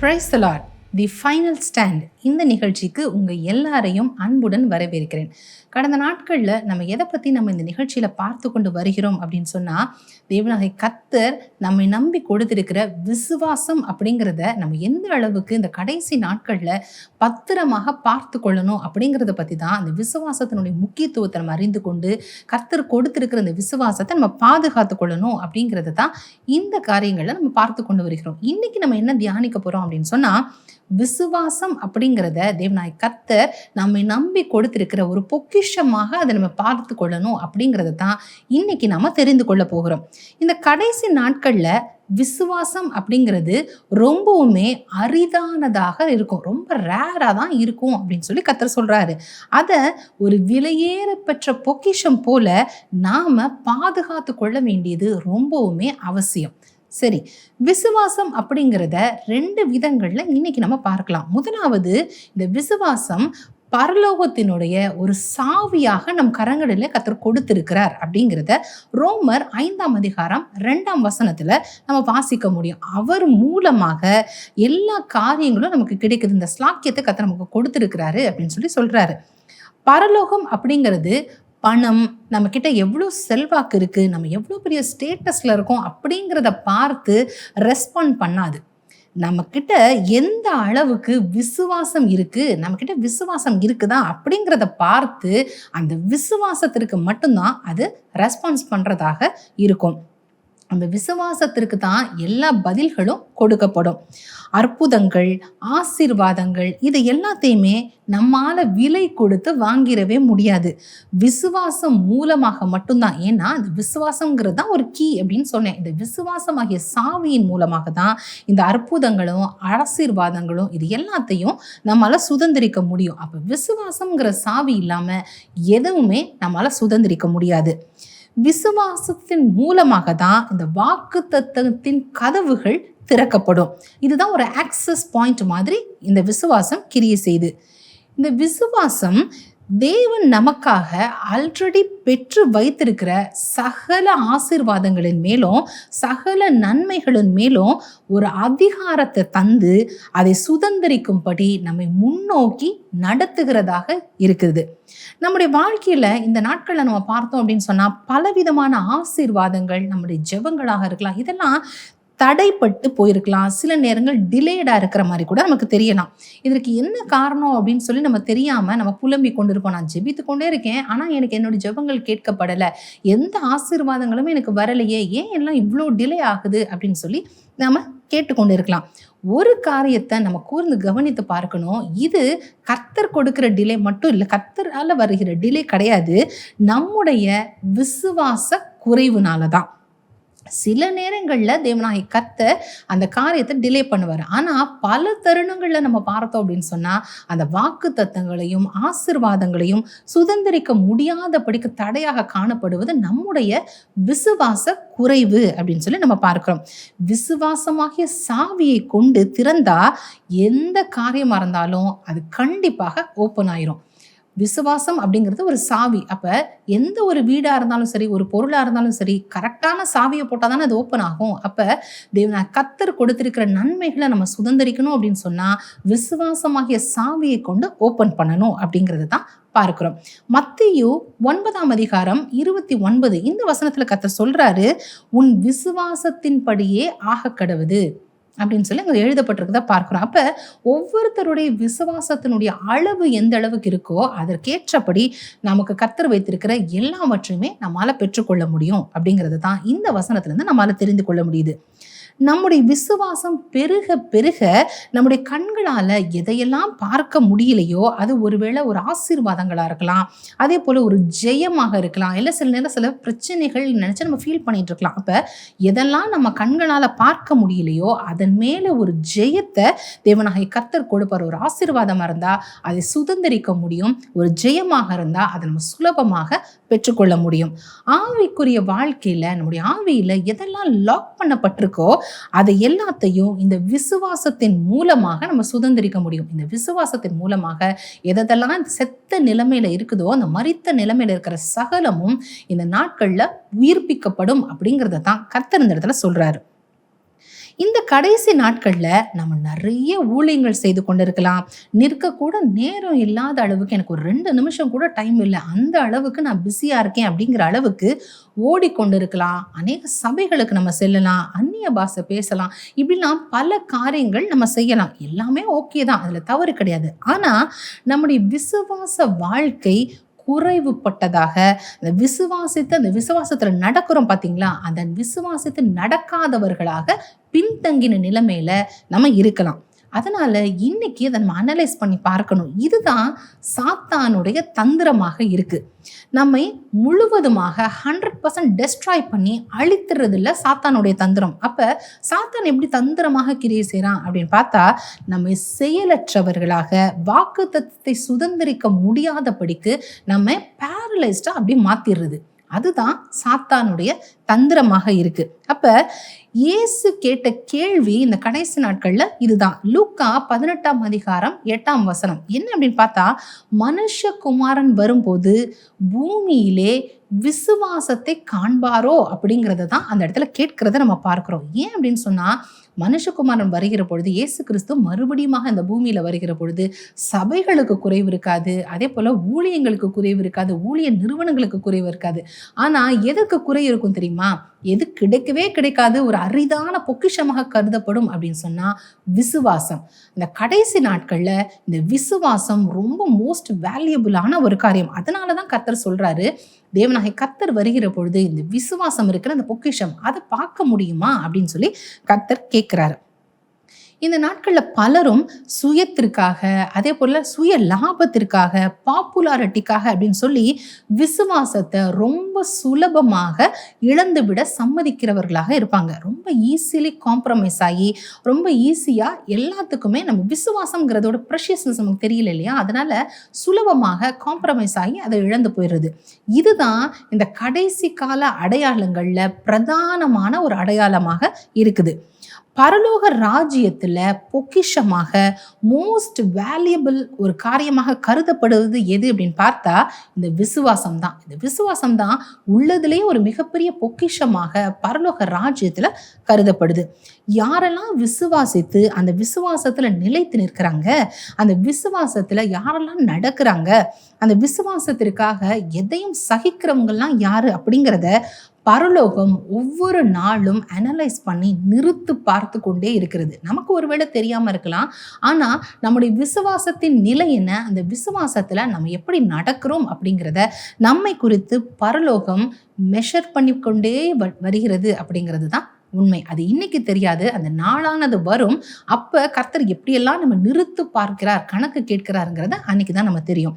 Praise the Lord. The final stand இந்த நிகழ்ச்சிக்கு உங்கள் எல்லாரையும் அன்புடன் வரவேற்கிறேன். கடந்த நாட்களில் நம்ம எதை பற்றி நம்ம இந்த நிகழ்ச்சியில் பார்த்து கொண்டு வருகிறோம் அப்படின்னு சொன்னால், தேவனாகிய கர்த்தர் நம்மை நம்பி கொடுத்திருக்கிற விசுவாசம் அப்படிங்கிறத நம்ம எந்த அளவுக்கு இந்த கடைசி நாட்களில் பத்திரமாக பார்த்து கொள்ளணும் அப்படிங்கிறத பற்றி தான் அந்த விசுவாசத்தினுடைய முக்கியத்துவத்தை நம்ம அறிந்து கொண்டு கர்த்தர் கொடுத்திருக்கிற இந்த விசுவாசத்தை நம்ம பாதுகாத்து கொள்ளணும் அப்படிங்கிறத தான் இந்த காரியங்களை நம்ம பார்த்து கொண்டு வருகிறோம். இன்னைக்கு நம்ம என்ன தியானிக்க போகிறோம் அப்படின்னு சொன்னால், விசுவாசம் அப்படிங்கிறத தேவனாகிய கர்த்தர் நம்மை நம்பி கொடுத்திருக்கிற ஒரு பொக்கிஷமாக அதை நம்ம பார்த்து கொள்ளணும் அப்படிங்கிறத தான் இன்னைக்கு நாம தெரிந்து கொள்ள போகிறோம். இந்த கடைசி நாட்கள்ல விசுவாசம் அப்படிங்கிறது ரொம்பவுமே அரிதானதாக இருக்கும், ரொம்ப ரேரா தான் இருக்கும் அப்படின்னு சொல்லி கர்த்தர் சொல்றாரு. அதை ஒரு விலையேற பெற்ற பொக்கிஷம் போல நாம பாதுகாத்து கொள்ள வேண்டியது ரொம்பவுமே அவசியம். சரி, விசுவாசம் அப்படிங்கிறத 2 விதங்கள்ல இன்னைக்கு நம்ம பார்க்கலாம். முதலாவது, இந்த விசுவாசம் பரலோகத்தினுடைய ஒரு சாவியாக நம் கரங்களில் கர்த்தர் கொடுத்திருக்கிறார் அப்படிங்கிறத ரோமர் 5ஆம் அதிகாரம் 2ஆம் வசனத்துல நம்ம வாசிக்க முடியும். அவர் மூலமாக எல்லா காரியங்களும் நமக்கு கிடைக்குது, இந்த ஸ்லாக்கியத்தை கர்த்தர் நமக்கு கொடுத்திருக்கிறாரு அப்படின்னு சொல்லி சொல்றாரு. பரலோகம் அப்படிங்கிறது பணம், நம்ம கிட்ட எவ்வளோ செல்வாக்கு இருக்கு, நம்ம எவ்வளோ பெரிய ஸ்டேட்டஸ்ல இருக்கோம் அப்படிங்கிறத பார்த்து ரெஸ்பாண்ட் பண்ணாது. நம்ம கிட்ட எந்த அளவுக்கு விசுவாசம் இருக்கு, நம்ம கிட்ட விசுவாசம் இருக்குதா அப்படிங்கிறத பார்த்து அந்த விசுவாசத்திற்கு மட்டும்தான் அது ரெஸ்பான்ஸ் பண்றதாக இருக்கும். அந்த விசுவாசத்திற்கு தான் எல்லா பதில்களும் கொடுக்கப்படும். அற்புதங்கள், ஆசீர்வாதங்கள், இது எல்லாத்தையுமே நம்மால விலை கொடுத்து வாங்கிடவே முடியாது. விசுவாசம் மூலமாக மட்டும்தான். ஏன்னா இந்த விசுவாசங்கிறது தான் ஒரு கீ அப்படின்னு சொன்னேன். இந்த விசுவாசமாகிய சாவியின் மூலமாக தான் இந்த அற்புதங்களும் ஆசீர்வாதங்களும் இது எல்லாத்தையும் நம்மளால சுதந்திரிக்க முடியும். அப்ப விசுவாசம்ங்கிற சாவி இல்லாம எதுவுமே நம்மளால சுதந்திரிக்க முடியாது. விசுவாசத்தின் மூலமாக தான் இந்த வாக்குத்தத்தத்தின் கதவுகள் திறக்கப்படும். இதுதான் ஒரு ஆக்சஸ் பாயிண்ட் மாதிரி இந்த விசுவாசம் கிரியை செய்து. இந்த விசுவாசம் தேவன் நமக்காக ஆல்ரெடி பெற்று வைத்திருக்கிற சகல ஆசீர்வாதங்களின் மேலும் சகல நன்மைகளின் மேலும் ஒரு அதிகாரத்தை தந்து அதை சுதந்திரிக்கும்படி நம்மை முன்னோக்கி நடத்துகிறதாக இருக்குது. நம்முடைய வாழ்க்கையில இந்த நாட்கள்ல நம்ம பார்த்தோம் அப்படின்னு சொன்னா, பலவிதமான ஆசீர்வாதங்கள் நம்முடைய ஜெபங்களாக இருக்கலாம், இதெல்லாம் தடைப்பட்டு போயிருக்கலாம். சில நேரங்கள் டிலேடா இருக்கிற மாதிரி கூட நமக்கு தெரியலாம். இதற்கு என்ன காரணம் அப்படின்னு சொல்லி நம்ம தெரியாம நம்ம புலம்பி கொண்டிருப்போம். நான் ஜெபித்து கொண்டே இருக்கேன், ஆனா எனக்கு என்னுடைய ஜெபங்கள் கேட்கப்படலை, எந்த ஆசீர்வாதங்களும் எனக்கு வரலையே, ஏன் எல்லாம் இவ்வளோ டிலே ஆகுது அப்படின்னு சொல்லி நாம கேட்டுக்கொண்டு இருக்கலாம். ஒரு காரியத்தை நம்ம கூர்ந்து கவனித்து பார்க்கணும். இது கர்த்தர் கொடுக்கிற டிலே மட்டும் இல்லை, கர்த்தரால வருகிற டிலே கிடையாது, நம்முடைய விசுவாச குறைவுனாலதான். சில நேரங்கள்ல தேவனாகிய கர்த்தர் அந்த காரியத்தை டிலே பண்ணுவார். ஆனா பல தருணங்கள்ல நம்ம பார்த்தோம் அப்படின்னு சொன்னா, அந்த வாக்கு தத்தங்களையும் ஆசீர்வாதங்களையும் சுதந்திரிக்க முடியாதபடிக்கு தடையாக காணப்படுவது நம்முடைய விசுவாச குறைவு அப்படின்னு சொல்லி நம்ம பார்க்கிறோம். விசுவாசமாகிய சாவியை கொண்டு திறந்தா எந்த காரியமா இருந்தாலும் அது கண்டிப்பாக ஓப்பன் ஆயிரும். விசுவாசம் அப்படிங்கிறது ஒரு சாவி. அப்ப எந்த ஒரு வீடா இருந்தாலும் சரி, ஒரு பொருளா இருந்தாலும் சரி, கரெக்டான சாவியை போட்டால் தானே அது ஓப்பன் ஆகும். அப்ப தேவனா கர்த்தர் கொடுத்திருக்கிற நன்மைகளை நம்ம சுதந்திரிக்கணும் அப்படின்னு சொன்னா, விசுவாசமாகிய சாவியை கொண்டு ஓப்பன் பண்ணணும் அப்படிங்கிறது தான் பார்க்கிறோம். மத்தேயு 9ஆம் அதிகாரம் 29 இந்த வசனத்துல கர்த்தர் சொல்றாரு, உன் விசுவாசத்தின்படியே ஆக கடவுது அப்படின்னு சொல்லி அங்கே எழுதப்பட்டிருக்கதா பார்க்கிறோம். அப்ப ஒவ்வொருத்தருடைய விசுவாசத்தினுடைய அளவு எந்த அளவுக்கு இருக்கோ அதற்கேற்றபடி நமக்கு கர்த்தர் வைத்திருக்கிற எல்லாவற்றையுமே நம்மால பெற்றுக்கொள்ள முடியும் அப்படிங்கிறது தான் இந்த வசனத்துல இருந்து நம்மால தெரிந்து கொள்ள முடியுது. நம்முடைய விசுவாசம் பெருக பெருக நம்முடைய கண்களால எதையெல்லாம் பார்க்க முடியலையோ அது ஒருவேளை ஒரு ஆசீர்வாதங்களா இருக்கலாம், அதே போல ஒரு ஜெயமாக இருக்கலாம், இல்லை சில நேரம் சில பிரச்சனைகள் நினைச்சு நம்ம ஃபீல் பண்ணிட்டு இருக்கலாம். அப்ப எதெல்லாம் நம்ம கண்களால பார்க்க முடியலையோ அதன் மேல ஒரு ஜெயத்தை தேவனாகிய கர்த்தர் கொடுப்பார். ஒரு ஆசீர்வாதமா இருந்தா அதை சுதந்திரிக்க முடியும், ஒரு ஜெயமாக இருந்தா அதை நம்ம சுலபமாக பெற்றுக்கொள்ள முடியும். ஆவிக்குரிய வாழ்க்கையில நம்முடைய ஆவியில எதெல்லாம் லாக் பண்ணப்பட்டிருக்கோ அதை எல்லாத்தையும் இந்த விசுவாசத்தின் மூலமாக நம்ம சுதந்திரிக்க முடியும். இந்த விசுவாசத்தின் மூலமாக எதெல்லாம் செத்த நிலைமையில இருக்குதோ அந்த மரித்த நிலைமையில இருக்கிற சகலமும் இந்த நாட்கள்ல உயிர்ப்பிக்கப்படும் அப்படிங்கிறத தான் கர்த்தர் இந்த இடத்துல சொல்றாரு. இந்த கடைசி நாட்கள்ல நம்ம நிறைய ஊழியங்கள் செய்து கொண்டிருக்கலாம். நிற்க கூட நேரம் இல்லாத அளவுக்கு, எனக்கு ஒரு 2 நிமிஷம் கூட டைம் இல்ல, அந்த அளவுக்கு நான் பிஸியா இருக்கேன் அப்படிங்கிற அளவுக்கு ஓடிக்கொண்டிருக்கலாம். அநேக சபைகளுக்கு நம்ம செல்லலாம், அந்நிய பாஷை பேசலாம், இப்படிலாம் பல காரியங்கள் நம்ம செய்யலாம். எல்லாமே ஓகே தான், அதுல தவறு கிடையாது. ஆனா நம்முடைய விசுவாச வாழ்க்கை குறைவுபட்டதாக, அந்த விசுவாசத்துல நடக்கிறோம் பாத்தீங்களா, அந்த விசுவாசத்தை நடக்காதவர்களாக பின்தங்கின நிலைமையில நம்ம இருக்கலாம். அதனால இன்னைக்கு அதை நம்ம அனலைஸ் பண்ணி பார்க்கணும். இதுதான் சாத்தானுடைய தந்திரமாக இருக்கு. நம்மை முழுவதுமாக 100% டெஸ்ட்ராய் பண்ணி அழித்துறதுல சாத்தானுடைய தந்திரம். அப்ப சாத்தான் எப்படி தந்திரமாக கிரியை செய்யறான் அப்படின்னு பார்த்தா, நம்மை செயலற்றவர்களாக, வாக்குத்தத்தத்தை சுதந்திரிக்க முடியாதபடிக்கு நம்ம பேரலைஸ்டா அப்படி மாத்திடுறது. அதுதான் சாத்தானுடைய தந்திரமாக இருக்கு. அப்ப இயேசு கேட்ட கேள்வி இந்த கடைசி நாட்கள்ல இதுதான். லூக்கா 18ஆம் அதிகாரம் 8ஆம் வசனம் என்ன அப்படின்னு பார்த்தா, மனுஷகுமாரன் வரும்போது பூமியிலே விசுவாசத்தை காண்பாரோ அப்படிங்கறத தான் அந்த இடத்துல கேட்கிறத நம்ம பார்க்கிறோம். ஏன் அப்படின்னு சொன்னா, மனுஷகுமாரன் வருகிற பொழுது, இயேசு கிறிஸ்து மறுபடியும் இந்த பூமியில வருகிற பொழுது சபைகளுக்கு குறைவு இருக்காது, அதே போல ஊழியங்களுக்கு குறைவு இருக்காது, ஊழிய நிறுவனங்களுக்கு குறைவு இருக்காது. ஆனா எதற்கு குறை இருக்கும் தெரியுமா? எது கிடைக்கவே கிடைக்காது, ஒரு அரிதான பொக்கிஷமாக கருதப்படும் அப்படின்னு சொன்னா விசுவாசம். இந்த கடைசி நாட்கள்ல இந்த விசுவாசம் ரொம்ப மோஸ்ட் வேல்யூபிளான ஒரு காரியம். அதனாலதான் கர்த்தர் சொல்றாரு, தேவனாகிய கர்த்தர் வருகிற பொழுது இந்த விசுவாசம் இருக்கிற அந்த பொக்கிஷம் அதை பார்க்க முடியுமா அப்படின்னு சொல்லி கர்த்தர் கேட்கிறாரு. இந்த நாட்கள்ல பலரும் சுயத்திற்காக, அதே போல சுய லாபத்திற்காக, பாப்புலாரிட்டிக்காக அப்படின்னு சொல்லி விசுவாசத்தை ரொம்ப சுலபமாக இழந்துவிட சம்மதிக்கிறவர்களாக இருப்பாங்க. ரொம்ப ஈஸிலி காம்ப்ரமைஸ் ஆகி, ரொம்ப ஈஸியா எல்லாத்துக்குமே நம்ம விசுவாசம்ங்கிறதோட ப்ரெஷியஸ்னஸ் நமக்கு தெரியல இல்லையா, அதனால சுலபமாக காம்ப்ரமைஸ் ஆகி அதை இழந்து போயிடுறது. இதுதான் இந்த கடைசி கால அடையாளங்கள்ல பிரதானமான ஒரு அடையாளமாக இருக்குது. பரலோக ராஜ்யத்துல பொக்கிஷமாக மோஸ்ட் வேல்யூபிள் ஒரு காரியமாக கருதப்படுவது எது அப்படின்னு பார்த்தா இந்த விசுவாசம் தான். இந்த விசுவாசம் தான் உள்ளதுலேயே ஒரு மிகப்பெரிய பொக்கிஷமாக பரலோக ராஜ்யத்துல கருதப்படுது. யாரெல்லாம் விசுவாசித்து அந்த விசுவாசத்துல நிலைத்து நிற்கிறாங்க, அந்த விசுவாசத்துல யாரெல்லாம் நடக்கிறாங்க, அந்த விசுவாசத்திற்காக எதையும் சகிக்கிறவங்கலாம் யாரு அப்படிங்கிறத பரலோகம் ஒவ்வொரு நாளும் அனலைஸ் பண்ணி நிறுத்து பார்த்து கொண்டே இருக்கிறது. நமக்கு ஒருவேளை தெரியாம இருக்கலாம், ஆனா நம்முடைய விசுவாசத்தின் நிலை என்ன, அந்த விசுவாசத்துல நம்ம எப்படி நடக்கிறோம் அப்படிங்கிறத நம்மை குறித்து பரலோகம் மெஷர் பண்ணி கொண்டே வருகிறது அப்படிங்கிறது தான் உண்மை. அது இன்னைக்கு தெரியாது, அந்த நாளானது வரும். அப்ப கர்த்தர் எப்படியெல்லாம் நம்ம நிறுத்து பார்க்கிறார், கணக்கு கேட்கிறாருங்கிறத அன்னைக்கு தான் நம்ம தெரியும்.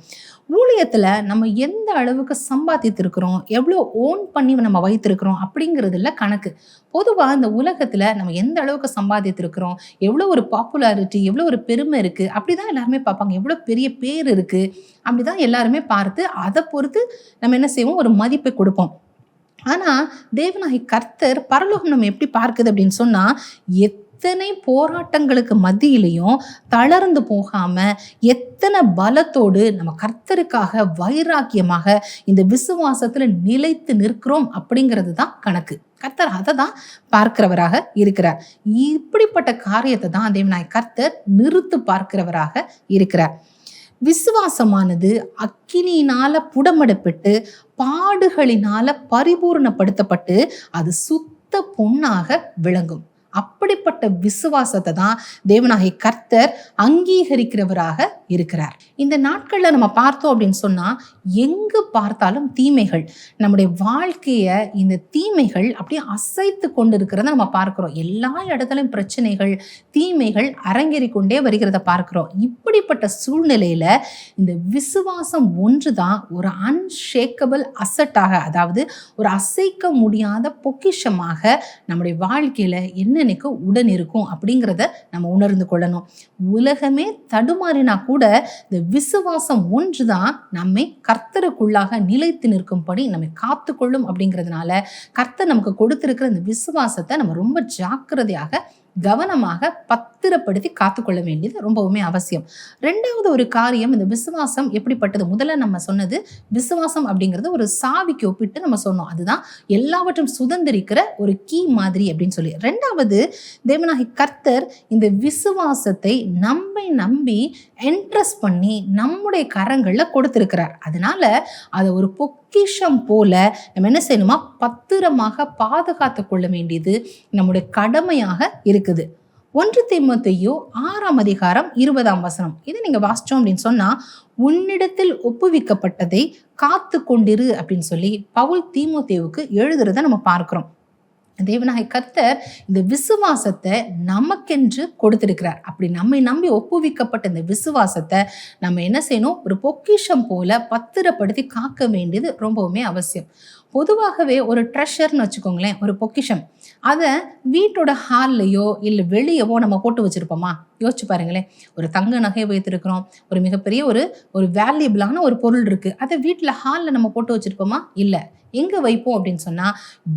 ஊழியத்துல நம்ம எந்த அளவுக்கு சம்பாதித்திருக்கிறோம், எவ்வளோ ஓன் பண்ணி நம்ம வைத்திருக்கிறோம் அப்படிங்கிறதுல கணக்கு. பொதுவா இந்த உலகத்துல நம்ம எந்த அளவுக்கு சம்பாதித்திருக்கிறோம், எவ்வளோ ஒரு பாப்புலாரிட்டி, எவ்வளோ ஒரு பெருமை இருக்கு, அப்படிதான் எல்லாருமே பார்ப்பாங்க. எவ்வளோ பெரிய பேர் இருக்கு, அப்படிதான் எல்லாருமே பார்த்து அதை பொறுத்து நம்ம என்ன செய்வோம், ஒரு மதிப்பை கொடுப்போம். ஆனா தேவனாகிய கர்த்தர் பரலோகம் நம்ம எப்படி பார்க்குது அப்படின்னு சொன்னா, எத்தனை போராட்டங்களுக்கு மத்தியிலையும் தளர்ந்து போகாம, எத்தனை பலத்தோடு நம்ம கர்த்தருக்காக வைராக்கியமாக இந்த விசுவாசத்துல நிலைத்து நிற்கிறோம் அப்படிங்கிறது தான் கணக்கு. கர்த்தர் அதை தான் பார்க்கிறவராக இருக்கிறார். இப்படிப்பட்ட காரியத்தை தான் தேவனாகிய கர்த்தர் நிறுத்து பார்க்கிறவராக இருக்கிறார். விசுவாசமானது அக்கினியினால புடமிடப்பட்டு பாடுகளினால பரிபூர்ணப்படுத்தப்பட்டு அது சுத்த பொன்னாக விளங்கும். அப்படிப்பட்ட விசுவாசத்தை தான் தேவனாகிய கர்த்தர் அங்கீகரிக்கிறவராக இருக்கிறார். இந்த நாட்கள்ல நம்ம பார்த்தோம் அப்படின்னு சொன்னா, எங்கு பார்த்தாலும் தீமைகள், நம்முடைய வாழ்க்கைய இந்த தீமைகள் அப்படியே அசைத்து கொண்டு இருக்கிறத நம்ம பார்க்கிறோம். எல்லா இடத்துலயும் பிரச்சனைகள், தீமைகள் அரங்கேறி கொண்டே வருகிறத பார்க்கிறோம். இப்படிப்பட்ட சூழ்நிலையில இந்த விசுவாசம் ஒன்றுதான் ஒரு அன்ஷேக்கபிள் அசட்டாக, அதாவது ஒரு அசைக்க முடியாத பொக்கிஷமாக நம்முடைய வாழ்க்கையில என்னன்னைக்கு உடன் இருக்கும் அப்படிங்கிறத நம்ம உணர்ந்து கொள்ளணும். உலகமே தடுமாறினா கூட இந்த விசுவாசம் ஒன்றுதான் நம்மை கர்த்தருக்குள்ளாக நிலைத்து நிற்கும்படி நம்மை காத்து கொள்ளும். அப்படிங்கிறதுனால கர்த்தர் நமக்கு கொடுத்திருக்கிற இந்த விசுவாசத்தை நம்ம ரொம்ப ஜாக்கிரதையாக, கவனமாக, பத்திரப்படுத்தி காத்துக்கொள்ள வேண்டியது ரொம்பவுமே அவசியம். ரெண்டாவது ஒரு காரியம், இந்த விசுவாசம் எப்படிப்பட்டது? முதல்ல நம்ம சொன்னது விசுவாசம் அப்படிங்கிறது ஒரு சாவிக்கு ஒப்பிட்டு நம்ம சொன்னோம். அதுதான் எல்லாவற்றும் சுதந்திரிக்கிற ஒரு கீ மாதிரி அப்படின்னு சொல்லி. ரெண்டாவது, தேவனாகிய கர்த்தர் இந்த விசுவாசத்தை நம்மை நம்பி என்ட்ரஸ்ட் பண்ணி நம்முடைய கரங்கள்ல கொடுத்திருக்கிறார். அதனால அதை ஒரு பொக்கிஷம் போல நம்ம என்ன செய்யணுமா, பத்திரமாக பாதுகாத்து கொள்ள வேண்டியது நம்முடைய கடமையாக இருக்குது. 1 தீமோத்தேயு 6:20 இதை நீங்க வாசிச்சோம் அப்படின்னு சொன்னா, உன்னிடத்தில் ஒப்புவிக்கப்பட்டதை காத்து கொண்டிரு அப்படின்னு சொல்லி பவுல் தீமோத்தேயுவுக்கு எழுதுறத நம்ம பார்க்கிறோம். தேவனாகிய கர்த்தர் இந்த விசுவாசத்தை நமக்கென்று கொடுத்திருக்கிறார். அப்படி நம்மை நம்பி ஒப்புவிக்கப்பட்ட இந்த விசுவாசத்தை நம்ம என்ன செய்யணும், ஒரு பொக்கிஷம் போல பத்திரப்படுத்தி காக்க வேண்டியது ரொம்பவுமே அவசியம். பொதுவாகவே ஒரு ட்ரெஷர்னு வச்சுக்கோங்களேன், ஒரு பொக்கிஷம், அதை வீட்டோட ஹால்லையோ இல்லை வெளியவோ நம்ம போட்டு வச்சிருப்போமா? யோசிச்சு பாருங்களேன். ஒரு தங்க நகை வைத்திருக்கிறோம், ஒரு மிகப்பெரிய ஒரு வேல்யூபிளான ஒரு பொருள் இருக்கு, அதை வீட்டில் ஹாலில் நம்ம போட்டு வச்சிருப்போமா? இல்லை. எங்க வைப்போம் அப்படின்னு சொன்னா,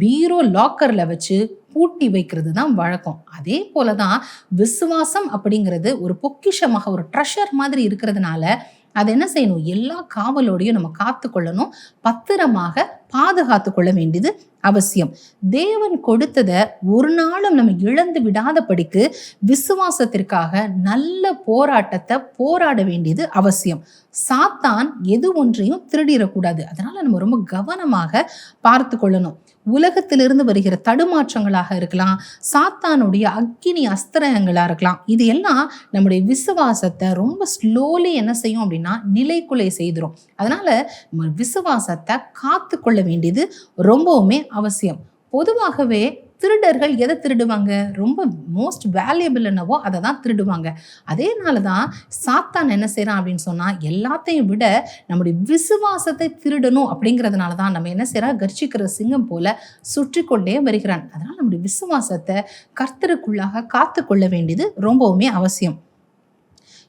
பீரோ லாக்கர்ல வச்சு பூட்டி வைக்கிறது தான் வழக்கம். அதே போலதான் விசுவாசம் அப்படிங்கிறது ஒரு பொக்கிஷமாக, ஒரு ட்ரெஷர் மாதிரி இருக்கிறதுனால அதை என்ன செய்யணும், எல்லா காவலோடையும் நம்ம காத்து கொள்ளணும், பத்திரமாக பாதுகாத்து கொள்ள வேண்டியது அவசியம். தேவன் கொடுத்ததை ஒரு நாளும் நம்ம இழந்து விடாதபடிக்கு விசுவாசத்திற்காக நல்ல போராட்டத்தை போராட வேண்டியது அவசியம். சாத்தான் எது ஒன்றையும் திருடிடக்கூடாது. அதனால நம்ம ரொம்ப கவனமாக பார்த்து கொள்ளணும். உலகத்திலிருந்து வருகிற தடுமாற்றங்களாக இருக்கலாம், சாத்தானுடைய அக்கினி அஸ்திரங்களா இருக்கலாம், இது எல்லாம் நம்முடைய விசுவாசத்தை ரொம்ப ஸ்லோலி என்ன செய்யும் அப்படின்னா நிலைக்குலை செய்திரும். அதனால நம்ம விசுவாசத்தை காத்து கொள்ள வேண்டியது ரொம்பவுமே அவசியம். பொதுவாகவே திருடர்கள் எதை திருடுவாங்க? ரொம்ப மோஸ்ட் வேல்யூபிள் என்னவோ அதை தான் திருடுவாங்க. அதேனால தான் சாத்தான் என்ன செய்யறான் அப்படின்னு சொன்னா, எல்லாத்தையும் விட நம்முடைய விசுவாசத்தை திருடணும் அப்படிங்கிறதுனால தான் நம்ம என்ன செய்யறா, கர்ஜிக்கிற சிங்கம் போல சுற்றி கொண்டே வருகிறான். அதனால நம்முடைய விசுவாசத்தை கர்த்தருக்குள்ளாக காத்து கொள்ள வேண்டியது ரொம்பவுமே அவசியம்.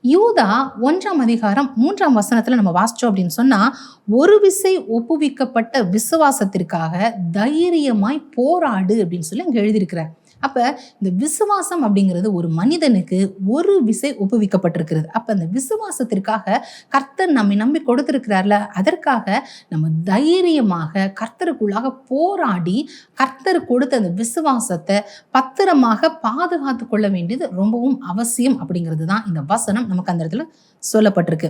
யூதா 1:3 நம்ம வாசிச்சோம் அப்படின்னு சொன்னா, ஒரு விசை ஒப்புவிக்கப்பட்ட விசுவாசத்திற்காக தைரியமாய் போராடு அப்படின்னு சொல்லி அங்க எழுதியிருக்கிறார். அப்ப இந்த விசுவாசம் அப்படிங்கிறது ஒரு மனிதனுக்கு ஒரு விசை ஒப்புவிக்கப்பட்டிருக்கிறது. அப்ப அந்த விசுவாசத்திற்காக கர்த்தர் நம்மை நம்பி கொடுத்திருக்கிறார்ல, அதற்காக நம்ம தைரியமாக கர்த்தருக்குள்ளாக போராடி கர்த்தர் கொடுத்த அந்த விசுவாசத்தை பத்திரமாக பாதுகாத்து கொள்ள வேண்டியது ரொம்பவும் அவசியம் அப்படிங்கிறது தான் இந்த வசனம் நமக்கு அந்த இடத்துல சொல்லப்பட்டிருக்கு.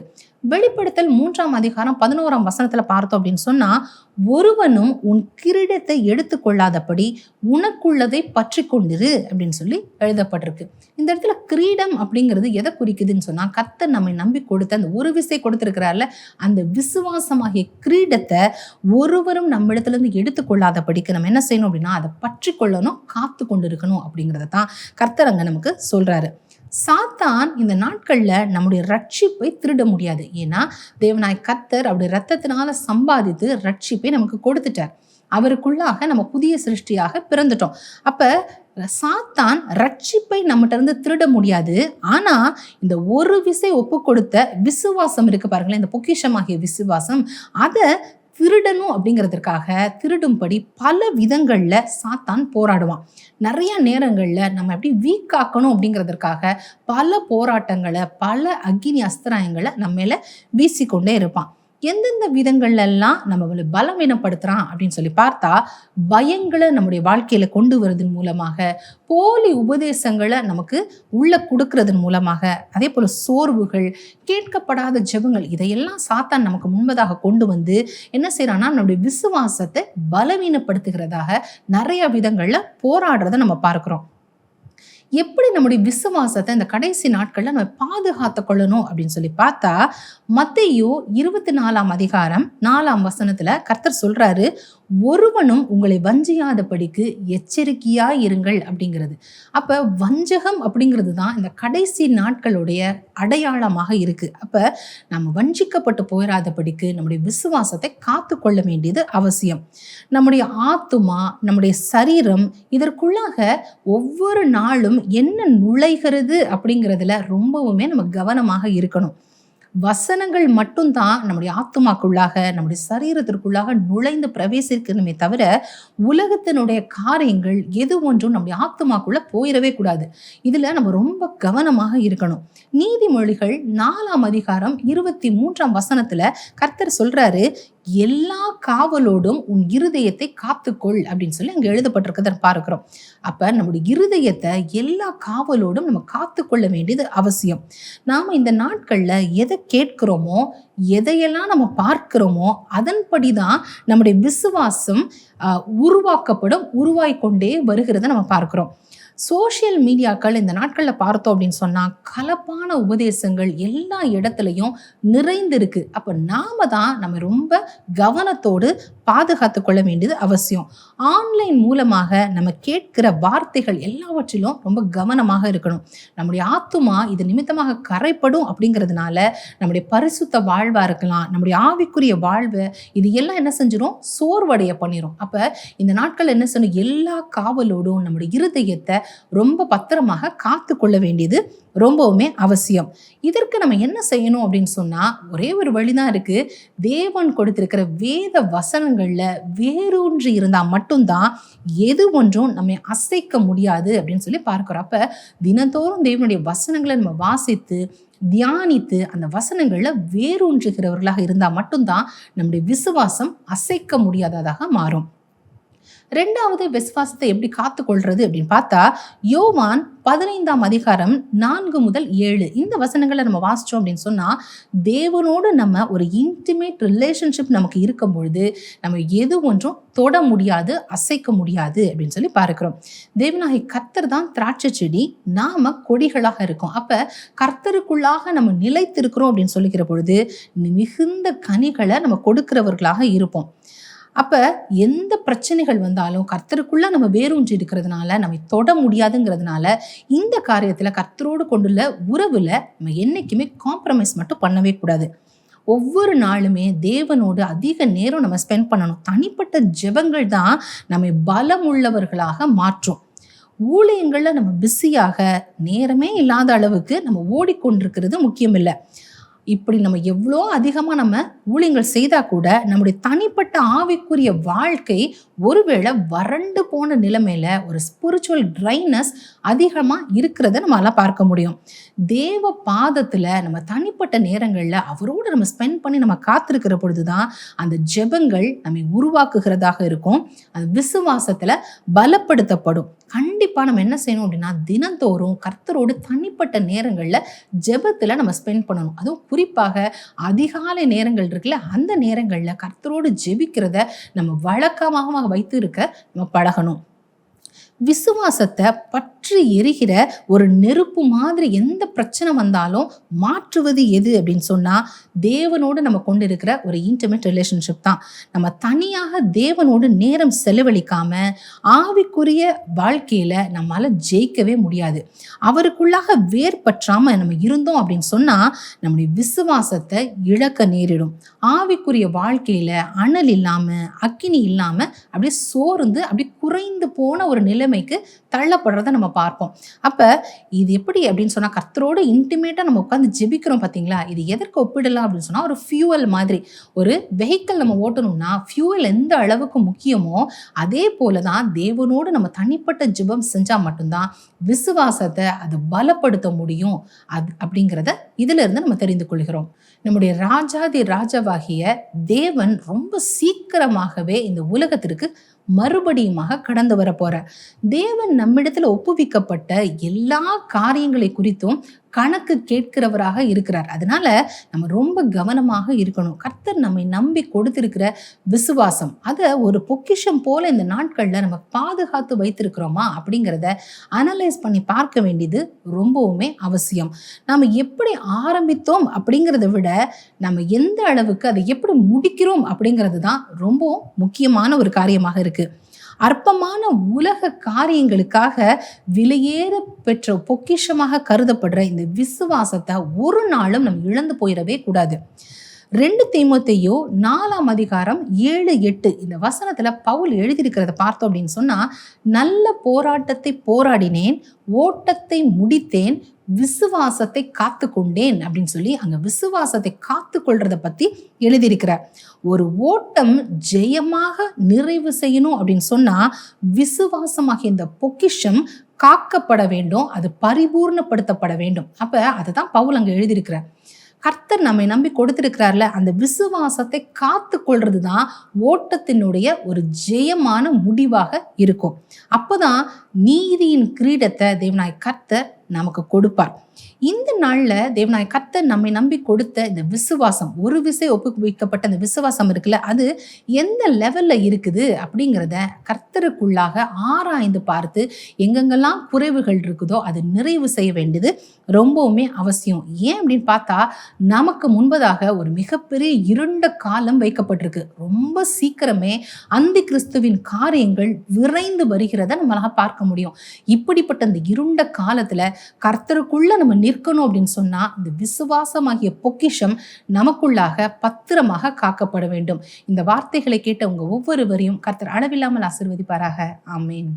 வெளிப்படுத்தல் 3:11 பார்த்தோம் அப்படின்னு சொன்னா, ஒருவனும் உன் கிரீடத்தை எடுத்துக்கொள்ளாதபடி உனக்குள்ளதை பற்றி கொண்டிரு அப்படின்னு சொல்லி எழுதப்பட்டிருக்கு. இந்த இடத்துல கிரீடம் அப்படிங்கிறது எதை குறிக்குதுன்னு சொன்னா, கர்த்தர் நம்மை நம்பி கொடுத்த அந்த ஒரு விசை கொடுத்திருக்கிறார்ல, அந்த விசுவாசமாகிய கிரீடத்தை ஒருவரும் நம்ம இடத்துல இருந்து எடுத்துக்கொள்ளாதபடிக்கு நம்ம என்ன செய்யணும் அப்படின்னா, அதை பற்றி கொள்ளணும், காத்து கொண்டு இருக்கணும் அப்படிங்கிறத தான் கர்த்தர் அங்க நமக்கு சொல்றாரு. சாத்தான் இந்த நாட்கள்ல நம்முடைய ரட்சிப்பை திருட முடியாது. ஏன்னா தேவனாய் கர்த்தர் அவருடைய ரத்தத்தினால சம்பாதித்து ரட்சிப்பை நமக்கு கொடுத்துட்டார். அவருக்குள்ளாக நம்ம புதிய சிருஷ்டியாக பிறந்துட்டோம். அப்ப சாத்தான் ரட்சிப்பை நம்மகிட்ட இருந்து திருட முடியாது. ஆனா இந்த ஒரு விசை ஒப்பு கொடுத்த விசுவாசம் இருக்கு பாருங்களேன், இந்த பொக்கிஷமாகிய விசுவாசம், அதை திருடணும் அப்படிங்கிறதுக்காக திருடும்படி பல விதங்கள்ல சாத்தான் போராடுவான். நிறைய நேரங்கள்ல நம்ம எப்படி வீக் ஆக்கணும் அப்படிங்கிறதுக்காக பல போராட்டங்களை, பல அக்கினி அஸ்திராயங்களை நம்ம மேல வீசிக்கொண்டே இருப்பான். எந்தெந்த விதங்கள்ல எல்லாம் நம்ம பலவீனப்படுத்துறான் அப்படின்னு சொல்லி பார்த்தா, பயங்களை நம்முடைய வாழ்க்கையில கொண்டு வருவதன் மூலமாக, போலி உபதேசங்களை நமக்கு உள்ள கொடுக்கறதன் மூலமாக, அதே போல சோர்வுகள், கேட்கப்படாத ஜெபங்கள், இதையெல்லாம் சாத்தான் நமக்கு முன்பதாக கொண்டு வந்து என்ன செய்யறான்னா, நம்முடைய விசுவாசத்தை பலவீனப்படுத்துகிறதாக நிறைய விதங்கள்ல போராடுறத நம்ம பார்க்கிறோம். எப்படி நம்முடைய விசுவாசத்தை இந்த கடைசி நாட்கள்ல நம்ம பாதுகாத்து கொள்ளணும் அப்படின்னு சொல்லி பார்த்தா, மத்தேயு 24:4 கர்த்தர் சொல்றாரு, ஒருவனும் உங்களை வஞ்சியாதபடிக்கு எச்சரிக்கையா இருங்கள் அப்படிங்கிறது. அப்ப வஞ்சகம் அப்படிங்கிறது தான் இந்த கடைசி நாட்களுடைய அடையாளமாக இருக்கு. அப்ப நம்ம வஞ்சிக்கப்பட்டு போயிடாதபடிக்கு நம்முடைய விசுவாசத்தை காத்து கொள்ள வேண்டியது அவசியம். நம்முடைய ஆத்துமா, நம்முடைய சரீரம், இதற்குள்ளாக ஒவ்வொரு நாளும் என்ன நுழைகிறது அப்படிங்கிறதுல ரொம்பவுமே நம்ம கவனமாக இருக்கணும். வசனங்கள் மட்டும்தான் நம்முடைய ஆத்துமாக்குள்ளாக, நம்முடைய சரீரத்திற்குள்ளாக நுழைந்து பிரவேசிக்கணுமே தவிர, உலகத்தினுடைய காரியங்கள் எது ஒன்றும் நம்முடைய ஆத்துமாக்குள்ள போயிடவே கூடாது. இதுல நம்ம ரொம்ப கவனமாக இருக்கணும். நீதிமொழிகள் 4ஆம் அதிகாரம் 23ஆம் வசனத்துல கர்த்தர் சொல்றாரு, எல்லா காவலோடும் உன் இருதயத்தை காத்துக்கொள் அப்படின்னு சொல்லி அங்க எழுதப்பட்டிருக்கிறத பார்க்கிறோம். அப்ப நம்முடைய இருதயத்தை எல்லா காவலோடும் நம்ம காத்துக்கொள்ள வேண்டியது அவசியம். நாம இந்த நாட்கள்ல எதை கேட்கிறோமோ, எதையெல்லாம் நம்ம பார்க்கிறோமோ, அதன்படிதான் நம்முடைய விசுவாசம் உருவாய்க்கொண்டே வருகிறத நம்ம பார்க்கிறோம். சோசியல் மீடியாக்கள் இந்த நாட்களில் பார்த்தோம் அப்படின்னு சொன்னால் கலப்பான உபதேசங்கள் எல்லா இடத்துலையும் நிறைந்திருக்கு. அப்போ நாம தான் நம்ம ரொம்ப கவனத்தோடு பாதுகாத்து கொள்ள வேண்டியது அவசியம். ஆன்லைன் மூலமாக நம்ம கேட்கிற வார்த்தைகள் எல்லாவற்றிலும் ரொம்ப கவனமாக இருக்கணும். நம்முடைய ஆத்துமா இது நிமித்தமாக கரைப்படும் அப்படிங்கிறதுனால நம்முடைய பரிசுத்த வாழ்வா இருக்கலாம், நம்முடைய ஆவிக்குரிய வாழ்வை இது எல்லாம் என்ன செஞ்சிடும், சோர்வடைய பண்ணிடும். அப்போ இந்த நாட்கள் என்ன செய்யணும், எல்லா காவலோடும் நம்முடைய இருதயத்தை ரொம்ப பத்திரமாக காத்து கொள்ள வேண்டியது ரொம்பவுமே அவசியம். இதற்கு நம்ம என்ன செய்யணும் அப்படின்னு சொன்னா, ஒரே ஒரு வழிதான் இருக்கு. தேவன் கொடுத்திருக்கிற வேத வசனங்கள்ல வேரூன்றி இருந்தா மட்டும்தான் எது ஒன்றும் நம்ம அசைக்க முடியாது அப்படின்னு சொல்லி பார்க்கிறோம். அப்ப தினந்தோறும் தேவனுடைய வசனங்களை நம்ம வாசித்து தியானித்து அந்த வசனங்கள்ல வேரூன்றுகிறவர்களாக இருந்தா மட்டும்தான் நம்முடைய விசுவாசம் அசைக்க முடியாததாக மாறும். ரெண்டாவது விசுவாசத்தை எப்படி காத்துக்கொள்றது அப்படின்னு பார்த்தா, யோவான் 15ஆம் அதிகாரம் 4 முதல் 7 இந்த வசனங்களை நம்ம வாசிச்சோம் அப்படின்னு சொன்னா, தேவனோடு நம்ம ஒரு இன்டிமேட் ரிலேஷன்ஷிப் நமக்கு இருக்கும் பொழுது நம்ம எது ஒன்றும் தொட முடியாது, அசைக்க முடியாது அப்படின்னு சொல்லி பார்க்கிறோம். தேவனாகிய கர்த்தர் தான் திராட்சை செடி, நாம கொடிகளாக இருக்கோம். அப்ப கர்த்தருக்குள்ளாக நம்ம நிலைத்திருக்கிறோம் அப்படின்னு சொல்லிக்கிற பொழுது மிகுந்த கனிகளை நம்ம கொடுக்கிறவர்களாக இருப்போம். அப்ப எந்த பிரச்சனைகள் வந்தாலும் கர்த்தருக்குள்ள நம்ம வேரூன்றி இருக்கிறதுனால நம்ம தொட முடியாதுங்கிறதுனால இந்த காரியத்துல கர்த்தரோடு கொண்டுள்ள உறவுல நம்ம என்னைக்குமே காம்ப்ரமைஸ் மட்டும் பண்ணவே கூடாது. ஒவ்வொரு நாளுமே தேவனோடு அதிக நேரம் நம்ம ஸ்பெண்ட் பண்ணணும். தனிப்பட்ட ஜெபங்கள் தான் நம்ம பலம் உள்ளவர்களாக மாற்றும். ஊழியங்கள்ல நம்ம பிஸியாக நேரமே இல்லாத அளவுக்கு நம்ம ஓடிக்கொண்டிருக்கிறது முக்கியம் இல்லை. இப்படி நம்ம எவ்வளோ அதிகமாக நம்ம ஊழியங்கள் செய்தா கூட நம்முடைய தனிப்பட்ட ஆவிக்குரிய வாழ்க்கை ஒருவேளை வறண்டு போன நிலைமையில ஒரு ஸ்பிரிச்சுவல் ட்ரைனஸ் அதிகமாக இருக்கிறத நம்மளால பார்க்க முடியும். தேவ பாதத்துல நம்ம தனிப்பட்ட நேரங்கள்ல அவரோடு நம்ம ஸ்பெண்ட் பண்ணி நம்ம காத்திருக்கிற பொழுதுதான் அந்த ஜெபங்கள் நம்மை உருவாக்குகிறதாக இருக்கும். அந்த விசுவாசத்துல பலப்படுத்தப்படும். கண்டிப்பா நம்ம என்ன செய்யணும் அப்படின்னா, தினந்தோறும் கர்த்தரோடு தனிப்பட்ட நேரங்கள்ல ஜெபத்துல நம்ம ஸ்பெண்ட் பண்ணணும். அதுவும் குறிப்பாக அதிகாலை நேரங்கள் இருக்குல்ல, அந்த நேரங்கள்ல கர்த்தரோடு ஜெபிக்கிறத நம்ம வழக்கமாக வைத்து இருக்க நம்ம பழகணும். விசுவாசத்தை பற்றி எரிகிற ஒரு நெருப்பு மாதிரி எந்த பிரச்சனை வந்தாலும் மாற்றுவது எது அப்படின்னு சொன்னா, தேவனோடு நம்ம கொண்டு இருக்கிற ஒரு இன்டிமேட் ரிலேஷன்ஷிப் தான். நம்ம தனியாக தேவனோடு நேரம் செலவழிக்காம ஆவிக்குரிய வாழ்க்கையில நம்மளால ஜெயிக்கவே முடியாது. அவருக்குள்ளாக வேர் பற்றாம நம்ம இருந்தோம் அப்படின்னு சொன்னா நம்முடைய விசுவாசத்தை இழக்க நேரிடும். ஆவிக்குரிய வாழ்க்கையில அனல் இல்லாம அக்கினி இல்லாம அப்படியே சோர்ந்து அப்படி குறைந்து போன ஒரு நிலைமைக்கு தள்ளப்படுறத நம்ம பார்ப்போம். அப்ப இது எப்படி அப்படின்னு சொன்னா, கர்த்தரோட இன்டிமேட்டா நம்ம உட்காந்து ஜெபிக்கிறோம் பாத்தீங்களா, இது எதற்கு ஒப்பிடலாம் அப்படின்னு சொன்னா, ஒரு ஃபியூவல் மாதிரி. ஒரு வெஹிக்கிள் நம்ம ஓட்டணும்னா ஃபியூவல் எந்த அளவுக்கு முக்கியமோ அதே போலதான் தேவனோடு நம்ம தனிப்பட்ட ஜெபம் செஞ்சா மட்டும்தான் விசுவாசத்தை அது பலப்படுத்த முடியும் அப்படிங்கிறத இதுல இருந்து நம்ம தெரிந்து கொள்கிறோம். நம்முடைய ராஜாதி ராஜாவாகிய தேவன் ரொம்ப சீக்கிரமாகவே இந்த உலகத்திற்கு மறுபடியுமாக கடந்து வர போற தேவன் நம்மிடத்துல ஒப்புவிக்கப்பட்ட எல்லா காரியங்களை குறித்தும் கணக்கு கேட்கிறவராக இருக்கிறார். அதனால நம்ம ரொம்ப கவனமாக இருக்கணும். கர்த்தர் நம்மை நம்பி கொடுத்திருக்கிற விசுவாசம் அதை ஒரு பொக்கிஷம் போல இந்த நாட்கள்ல நம்ம பாதுகாத்து வைத்திருக்கிறோமா அப்படிங்கிறத அனலைஸ் பண்ணி பார்க்க வேண்டியது ரொம்பவுமே அவசியம். நாம எப்படி ஆரம்பித்தோம் அப்படிங்கிறத விட நம்ம எந்த அளவுக்கு அதை எப்படி முடிக்கிறோம் அப்படிங்கிறது தான் ரொம்பவும் முக்கியமான ஒரு காரியமாக இருக்கு. அற்பமான உலக காரியங்களுக்காக விலையேற பெற்ற பொக்கிஷமாக கருதப்படுற இந்த விசுவாசத்தை ஒரு நாளும் நம்ம இழந்து போயிடவே கூடாது. 2 தீமோத்தேயு 4 அதிகாரம் 7, 8 இந்த வசனத்துல பவுல் எழுதியிருக்கிறத பார்த்தோம் அப்படின்னு சொன்னா, நல்ல போராட்டத்தை போராடினேன், ஓட்டத்தை முடித்தேன், விசுவாசத்தை காத்து கொண்டேன் அப்படின்னு சொல்லி அங்க விசுவாசத்தை காத்து கொள்றத பத்தி எழுதியிருக்கிறார். ஒரு ஓட்டம் ஜெயமாக நிறைவு செய்யணும் அப்படின்னு சொன்னா, விசுவாசமாகிய இந்த பொக்கிஷம் காக்கப்பட வேண்டும், அது பரிபூர்ணப்படுத்தப்பட வேண்டும். அப்ப அதுதான் பவுல் அங்க எழுதியிருக்கிறார். கர்த்தர் நம்மை நம்பி கொடுத்திருக்கிறார்ல, அந்த விசுவாசத்தை காத்து கொள்றது தான் ஓட்டத்தினுடைய ஒரு ஜெயமான முடிவாக இருக்கும். அப்பதான் நீதியின் கிரீடத்தை தேவனாய் கர்த்தர் நமக்கு கொடுப்பார். இந்த நாள்ல தேவனாய் கர்த்தர் நம்மை நம்பி கொடுத்த இந்த விசுவாசம், ஒரு விசை ஒப்புவிக்கப்பட்ட அந்த விசுவாசம் இருக்குல்ல, அது எந்த லெவல்ல இருக்குது அப்படிங்கிறத கர்த்தருக்குள்ளாக ஆராய்ந்து பார்த்து எங்கெங்கெல்லாம் குறைவுகள் இருக்குதோ அது நிறைவு செய்ய வேண்டியது ரொம்பவுமே அவசியம். ஏன் அப்படின்னு பார்த்தா, நமக்கு முன்பதாக ஒரு மிகப்பெரிய இருண்ட காலம் வைக்கப்பட்டிருக்கு. ரொம்ப சீக்கிரமே அந்தி கிறிஸ்துவின் காரியங்கள் விரைந்து வருகிறத நம்மளால பார்க்க முடியும். இப்படிப்பட்ட இந்த இருண்ட காலத்துல கர்த்தருக்குள்ள நம்ம நிற்கணும் அப்படின்னு சொன்னா, இந்த விசுவாசமாகிய பொக்கிஷம் நமக்குள்ளாக பத்திரமாக காக்கப்பட வேண்டும். இந்த வார்த்தைகளை கேட்ட உங்க ஒவ்வொருவரையும் கர்த்தர் அளவில்லாமல் ஆசீர்வதிப்பாராக. ஆமென்.